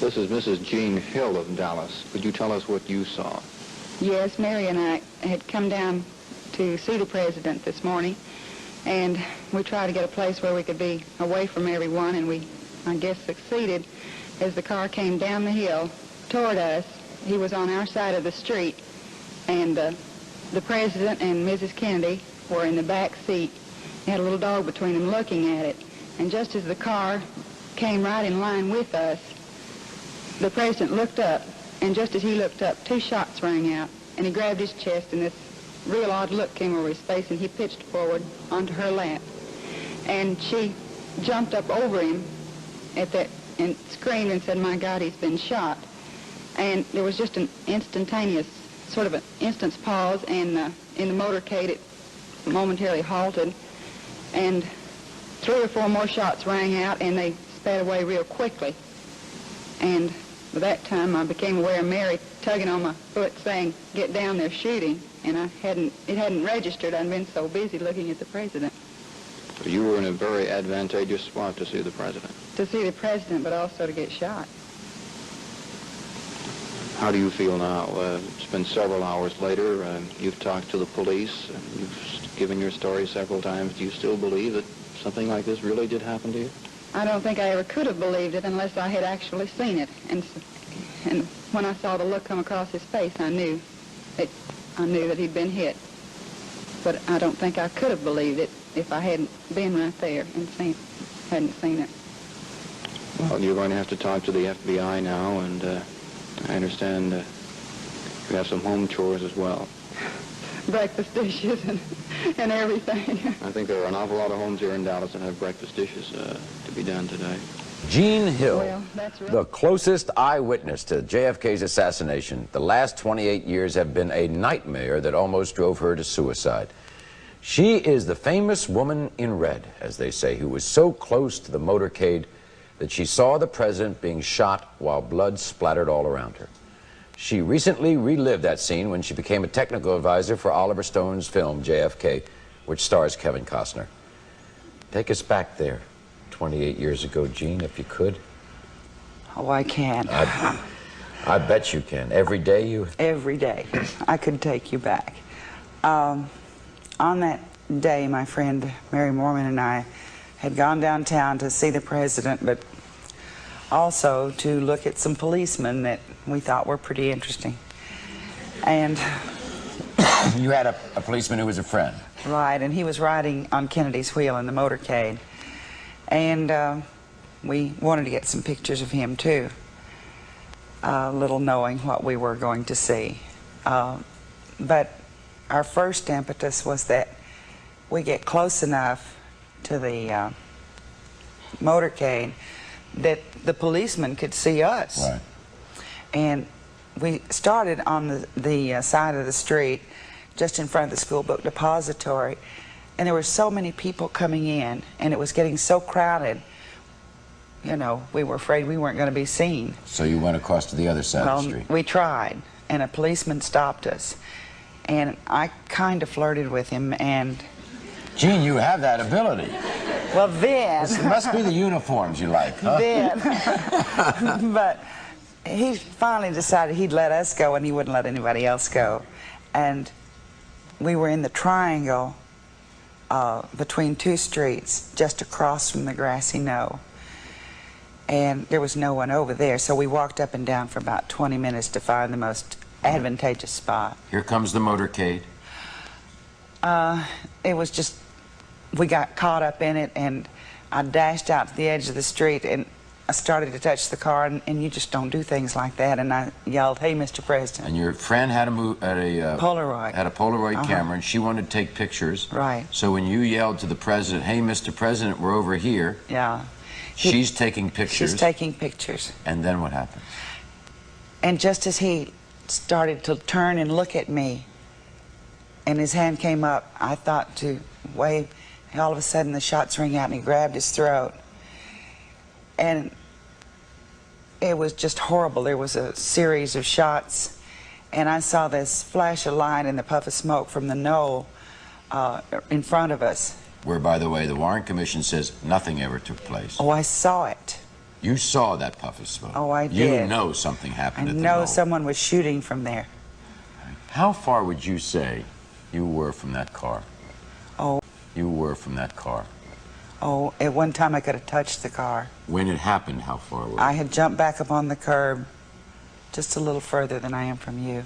This is Mrs. Jean Hill of Dallas. Could you tell us what you saw? Yes, Mary and I had come down to see the president this morning, and we tried to get a place where we could be away from everyone, and we, I guess, succeeded. As the car came down the hill toward us, he was on our side of the street, and the president and Mrs. Kennedy were in the back seat. They had a little dog between them looking at it, and just as the car came right in line with us, the president looked up, and just as he looked up, 2 shots rang out, and he grabbed his chest, and this real odd look came over his face, and he pitched forward onto her lap. And she jumped up over him at that and screamed and said, "My God, he's been shot." And there was just an instantaneous, sort of an instant's pause, and in the motorcade it momentarily halted, and 3 or 4 more shots rang out, and they sped away real quickly. And by that time, I became aware of Mary tugging on my foot, saying, "Get down, they're shooting." And it hadn't registered. I'd been so busy looking at the president. So you were in a very advantageous spot to see the president. To see the president, but also to get shot. How do you feel now? It's been several hours later. You've talked to the police. You've given your story several times. Do you still believe that something like this really did happen to you? I don't think I ever could have believed it unless I had actually seen it. And when I saw the look come across his face, I knew that he'd been hit. But I don't think I could have believed it if I hadn't been right there and hadn't seen it. Well, you're going to have to talk to the FBI now, and I understand you have some home chores as well. Breakfast dishes and everything. I think there are an awful lot of homes here in Dallas that have breakfast dishes to be done today. Jean Hill, Well, that's right. the closest eyewitness to JFK's assassination. The last 28 years have been a nightmare that almost drove her to suicide. She is the famous woman in red, as they say, who was so close to the motorcade that she saw the president being shot while blood splattered all around her. She recently relived that scene when she became a technical advisor for Oliver Stone's film, JFK, which stars Kevin Costner. Take us back there, 28 years ago, Jean, if you could. Oh, I can. I bet you can. Every day you... Every day. I could take you back. On that day, my friend Mary Moorman and I had gone downtown to see the president, but also to look at some policemen that we thought were pretty interesting. And... You had a policeman who was a friend. Right, and he was riding on Kennedy's wheel in the motorcade. And we wanted to get some pictures of him, too, little knowing what we were going to see. But our first impetus was that we get close enough to the motorcade that the policeman could see us. Right. And we started on the side of the street, just in front of the school book depository, and there were so many people coming in, and it was getting so crowded, you know, we were afraid we weren't going to be seen. So you went across to the other side of the street. We tried, and a policeman stopped us, and I kind of flirted with him, and... Jean, you have that ability. Well, then... It must be the uniforms you like, huh? Then. But he finally decided he'd let us go, and he wouldn't let anybody else go. And we were in the triangle between 2 streets, just across from the grassy knoll. And there was no one over there, so we walked up and down for about 20 minutes to find the most advantageous spot. Here comes the motorcade. It was just, we got caught up in it, and I dashed out to the edge of the street, and I started to touch the car, and you just don't do things like that. And I yelled, "Hey, Mr. President." And your friend had a Polaroid. Had a Polaroid camera, and she wanted to take pictures. Right. So when you yelled to the president, "Hey, Mr. President, we're over here," Yeah. she's taking pictures. She's taking pictures. And then what happened? And just as he started to turn and look at me, and his hand came up, I thought to wave. All of a sudden, the shots rang out, and he grabbed his throat. And it was just horrible. There was a series of shots, and I saw this flash of light and the puff of smoke from the knoll in front of us. Where, by the way, the Warren Commission says nothing ever took place. Oh, I saw it. You saw that puff of smoke. Oh, I You did. know something I happened at the know knoll. someone was shooting from there. How far would you say you were from that car? Oh, You were from that car. oh, at one time I could have touched the car. When it happened, how far were you? I had jumped back up on the curb just a little further than I am from you.